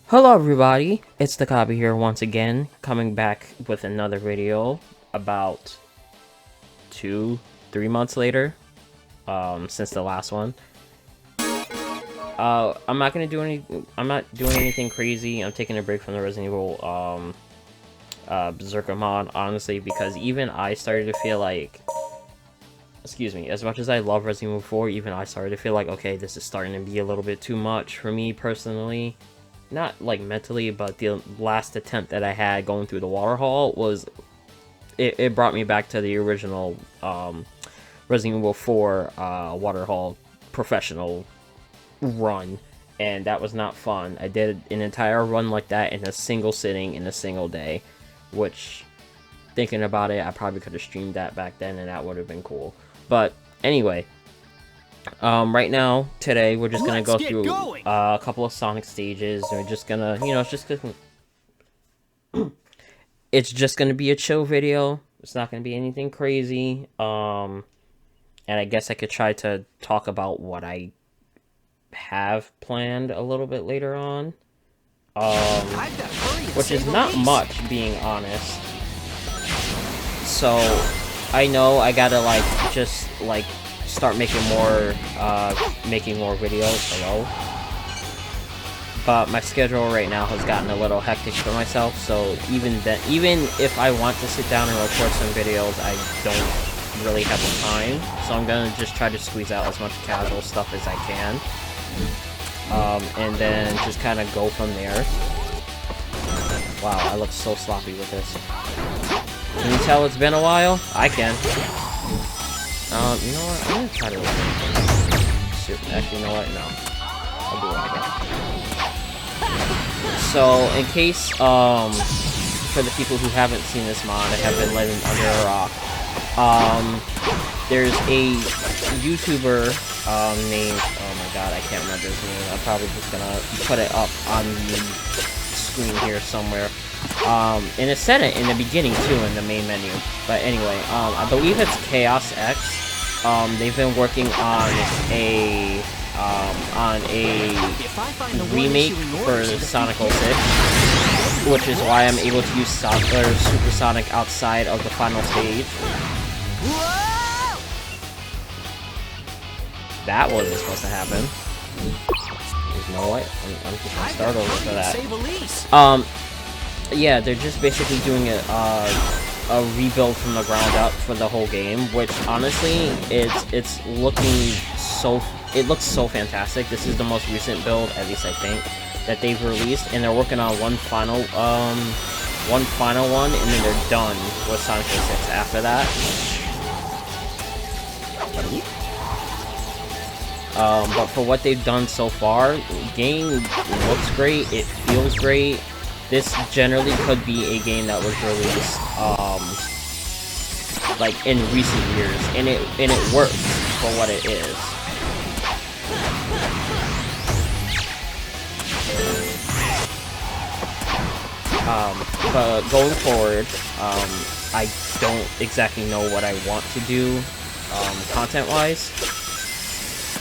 Hello everybody, it's the Copy here once again, coming back with another video about 2-3 months later, since the last one. I'm not doing anything crazy. I'm taking a break from the Resident Evil, Berserker mod, honestly, because even I started to feel like, excuse me, as much as I love Resident Evil 4, even I started to feel like, okay, this is starting to be a little bit too much for me personally. Not like mentally, but the last attempt that I had going through the waterhole was it brought me back to the original Resident Evil 4 waterhole professional run, and that was not fun. I did an entire run like that in a single sitting in a single day, which, thinking about it, I probably could have streamed that back then and that would have been cool. But anyway, right now, today, we're just gonna go through a couple of Sonic stages. We're just gonna, it's just gonna be a chill video. It's not gonna be anything crazy. And I guess I could try to talk about what I have planned a little bit later on. Which is not much, being honest. So, I know I gotta, start making more videos. Hello. But my schedule right now has gotten a little hectic for myself, so even if I want to sit down and record some videos, I don't really have the time. So I'm gonna just try to squeeze out as much casual stuff as I can, and then just kind of go from there. Wow, I look so sloppy with this. Can you tell it's been a while? I can. You know what? I'm gonna try to shoot. Actually, you know what? No. I'll do it again. So, in case, for the people who haven't seen this mod, I have been living under a rock. There's a YouTuber, named, oh my god, I can't remember his name. I'm probably just gonna put it up on the screen here somewhere. And it said it in the beginning too, in the main menu. But anyway, I believe it's Chaos X. They've been working on a remake for Sonic 06, which is why I'm able to use Super Sonic outside of the final stage. That wasn't supposed to happen. You know what? I'm just gonna start over for that. Yeah, they're just basically doing a rebuild from the ground up for the whole game, which honestly, it looks so fantastic. This is the most recent build, at least I think, that they've released, and they're working on one final one, and then they're done with Sonic 06 after that. But for what they've done so far, the game looks great, it feels great. This generally could be a game that was released, in recent years, and it works for what it is. But going forward, I don't exactly know what I want to do, content-wise.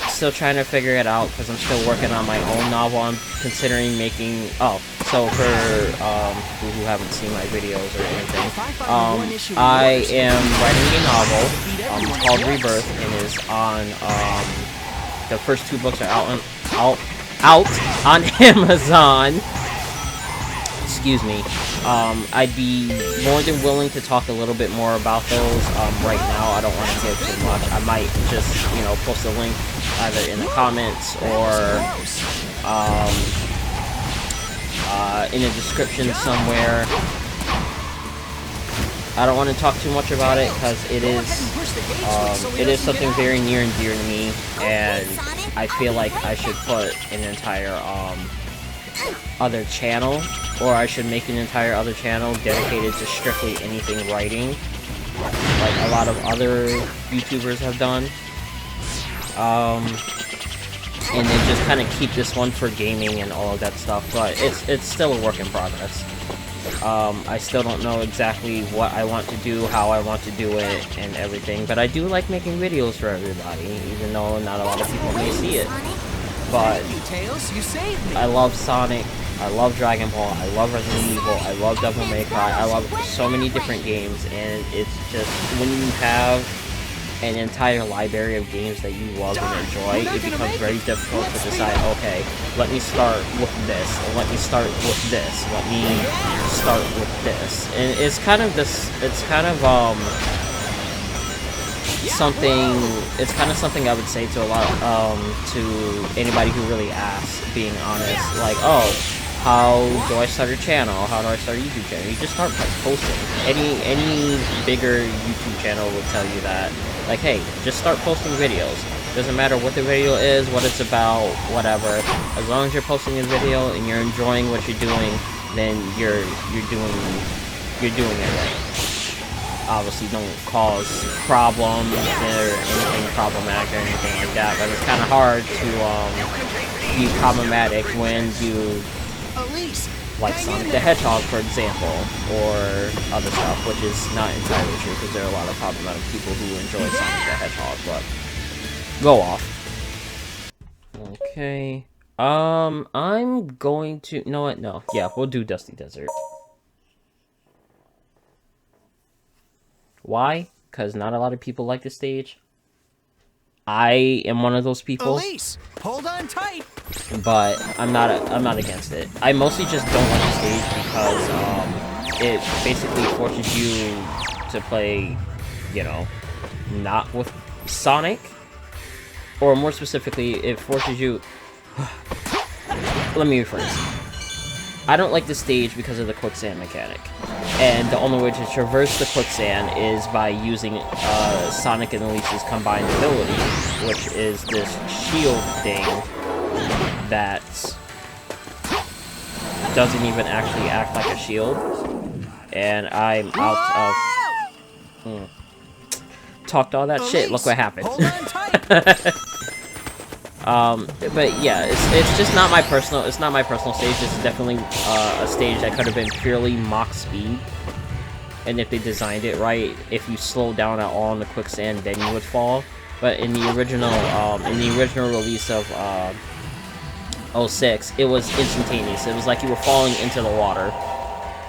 Still trying to figure it out, because I'm still working on my own novel. I'm considering making, so for people who haven't seen my videos or anything, I am writing a novel. It's called Rebirth, and is on, the first 2 books are out on Amazon. Excuse me. I'd be more than willing to talk a little bit more about those. Right now, I don't want to give too much. I might just, post a link either in the comments or in the description somewhere. I don't want to talk too much about it because it is something very near and dear to me, and I feel like I should put an entire other channel, or I should make an entire other channel dedicated to strictly anything writing, like a lot of other YouTubers have done. And then just kind of keep this one for gaming and all of that stuff, but it's still a work in progress. I still don't know exactly what I want to do, how I want to do it, and everything, but I do like making videos for everybody, even though not a lot of people may see it. But I love Sonic, I love Dragon Ball, I love Resident Evil, I love Devil May Cry, I love so many different games, and it's just, when you have an entire library of games that you love and enjoy, it becomes very difficult to decide, okay, let me start with this, let me start with this, let me start with this. And it's kind of this, it's kind of, something I would say to a lot, to anybody who really asks, being honest, like, oh, how do I start a channel? How do I start a YouTube channel? You just start posting. Any bigger YouTube channel will tell you that. Like, hey, just start posting videos. Doesn't matter what the video is, what it's about, whatever. As long as you're posting a video and you're enjoying what you're doing, then you're doing it right. Obviously, don't cause problems or anything problematic or anything like that. But it's kind of hard to be problematic when you like Sonic the Hedgehog, for example, or other stuff, which is not entirely true, because there are a lot of problematic people who enjoy Sonic the Hedgehog, but go off. Okay. I'm going to... You know what? No. Yeah, we'll do Dusty Desert. Why? Because not a lot of people like the stage. I am one of those people. Elise, hold on tight. But I'm not against it. I mostly just don't like the stage because it basically forces you to play, you know, not with Sonic, or more specifically, it forces you. Let me rephrase. I don't like the stage because of the quicksand mechanic, and the only way to traverse the quicksand is by using Sonic and Elise's combined ability, which is this shield thing that doesn't even actually act like a shield, and I'm out of... Talked all that shit, look what happened. But yeah, it's just not my personal, it's not my personal stage. This is definitely a stage that could have been purely Mach speed, and if they designed it right, if you slow down at all in the quicksand, then you would fall. But in the original release of 06, it was instantaneous. It was like you were falling into the water.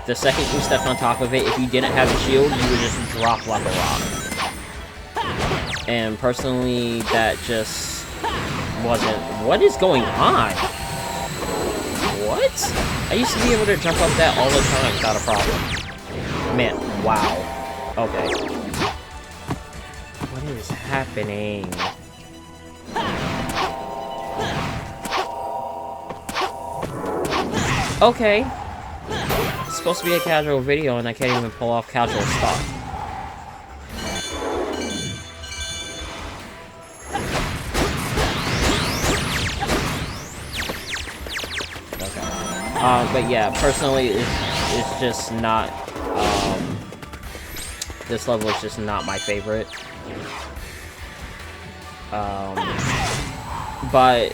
The second you stepped on top of it, if you didn't have a shield, you would just drop like a rock. And personally, that just wasn't... What is going on? What? I used to be able to jump up that all the time without a problem. Man, wow. Okay. What is happening? Okay. It's supposed to be a casual video and I can't even pull off casual stuff. But yeah, personally, it's just not, this level is just not my favorite. But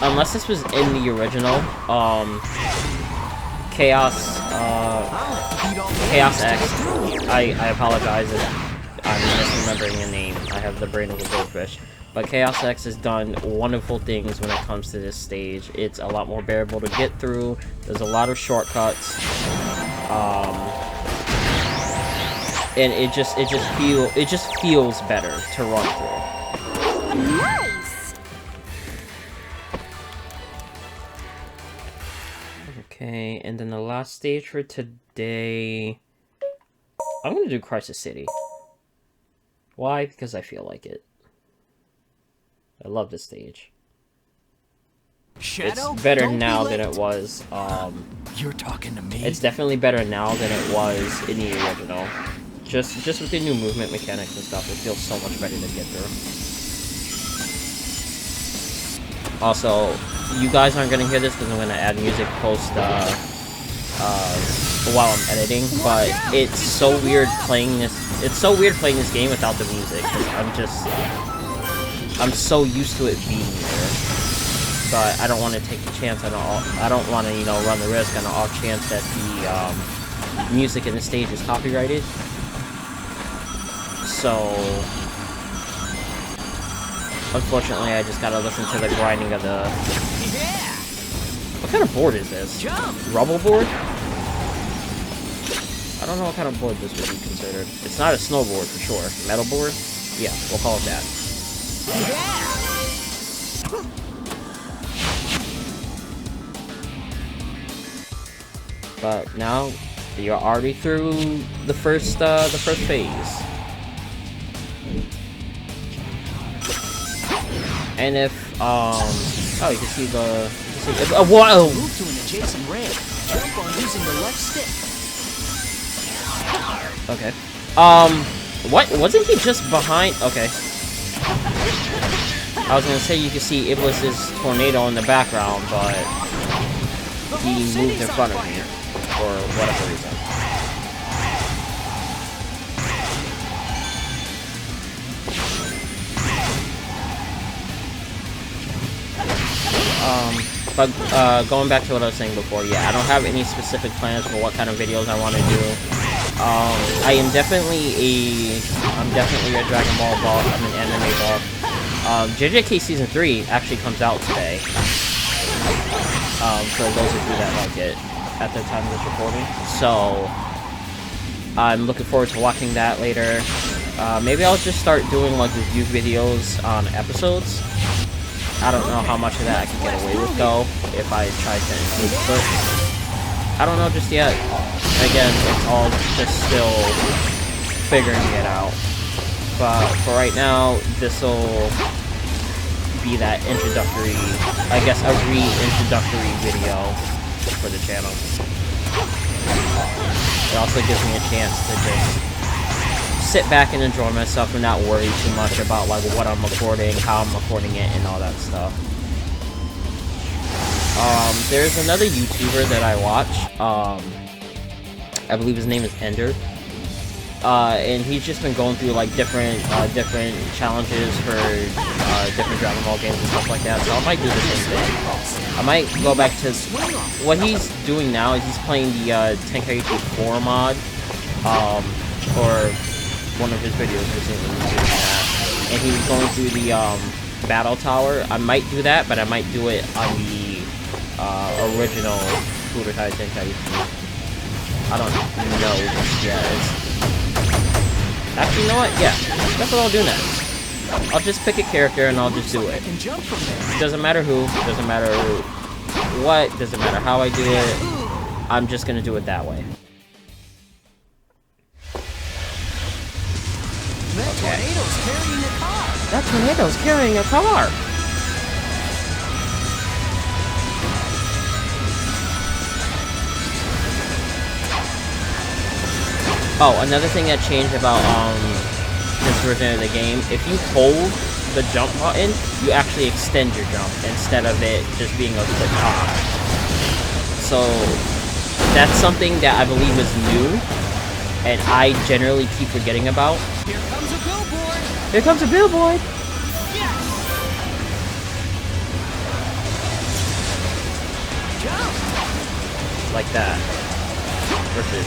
unless this was in the original, Chaos X, I apologize if I'm misremembering the name, I have the brain of a goldfish. But Chaos X has done wonderful things when it comes to this stage. It's a lot more bearable to get through. There's a lot of shortcuts, and it just feels better to run through. Nice. Okay, and then the last stage for today, I'm gonna do Crisis City. Why? Because I feel like it. I love this stage. Shadow, it's better now than it was, You're talking to me? It's definitely better now than it was in the original. Just with the new movement mechanics and stuff, it feels so much better to get through. Also, you guys aren't gonna hear this because I'm gonna add music post, while I'm editing, but it's so weird playing this, game without the music, 'cause I'm so used to it being there, but I don't want to take the chance on I don't want to, you know, run the risk on the off chance that the music in the stage is copyrighted. So, unfortunately, I just gotta listen to the grinding of the... kind of board is this? Jump! Rubble board? I don't know what kind of board this would be considered. It's not a snowboard for sure. Metal board? Yeah, we'll call it that. But now you're already through the first phase. And if oh, you can see the whoa! Move to an adjacent ramp. Jump on using the left stick. Okay. What? Wasn't he just behind? Okay. I was gonna say you can see Iblis's tornado in the background, but he moved in front of me for whatever reason. But going back to what I was saying before, yeah, I don't have any specific plans for what kind of videos I want to do. I'm definitely a Dragon Ball buff. I'm an anime buff. JJK Season 3 actually comes out today. For those of you that like it at the time of this recording. So, I'm looking forward to watching that later. Maybe I'll just start doing like review videos on episodes. I don't know how much of that I can get away with though, if I try to include clips. I don't know just yet. Again, it's all just still figuring it out. But for right now, this'll be that introductory, I guess a re-introductory video for the channel. It also gives me a chance to just sit back and enjoy myself and not worry too much about like what I'm recording, how I'm recording it, and all that stuff. There's another YouTuber that I watch. I believe his name is Ender. And he's just been going through like different challenges for different Dragon Ball games and stuff like that. So I might do the same thing. I might go back to what he's doing now. Is he's playing the Tenkaichi 4 mod for one of his videos recently. He was doing that, and he was going through the battle tower. I might do that, but I might do it on the original Budokai Tenkaichi. I don't know just yet. Actually, you know what? Yeah, that's what I'll do next. I'll just pick a character and I'll just do it. Doesn't matter who, doesn't matter what, doesn't matter how I do it. I'm just gonna do it that way. Okay. That tornado's carrying a car! Oh, another thing that changed about this version of the game, if you hold the jump button, you actually extend your jump instead of it just being a quick hop. So that's something that I believe is new, and I generally keep forgetting about. Here comes a billboard. Here comes a billboard. Yes. Jump. Like that. Versus,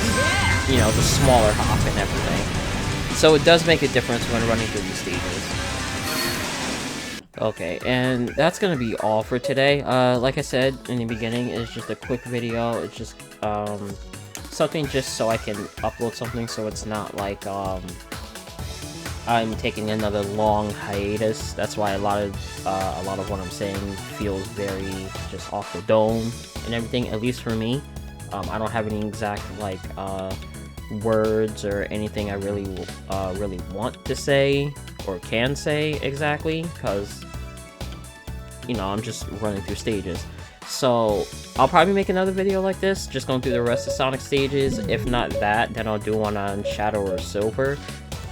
you know, the smaller hop and everything. So it does make a difference when running through these stages. Okay, and that's gonna be all for today. Like I said in the beginning, it's just a quick video. It's just something just so I can upload something, so it's not like I'm taking another long hiatus. That's why a lot of what I'm saying feels very just off the dome and everything. At least for me. I don't have any exact like words or anything I really want to say or can say exactly, because you know I'm just running through stages. So I'll probably make another video like this, just going through the rest of Sonic stages. If not that, then I'll do one on Shadow or Silver,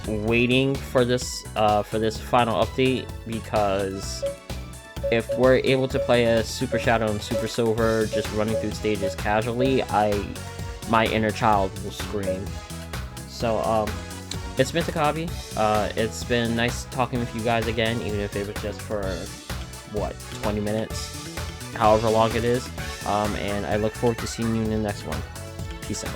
waiting for this final update, because if we're able to play a Super Shadow and Super Silver just running through stages casually, my inner child will scream. So, it's been Takabi. It's been nice talking with you guys again, even if it was just for, what, 20 minutes? However long it is. And I look forward to seeing you in the next one. Peace out.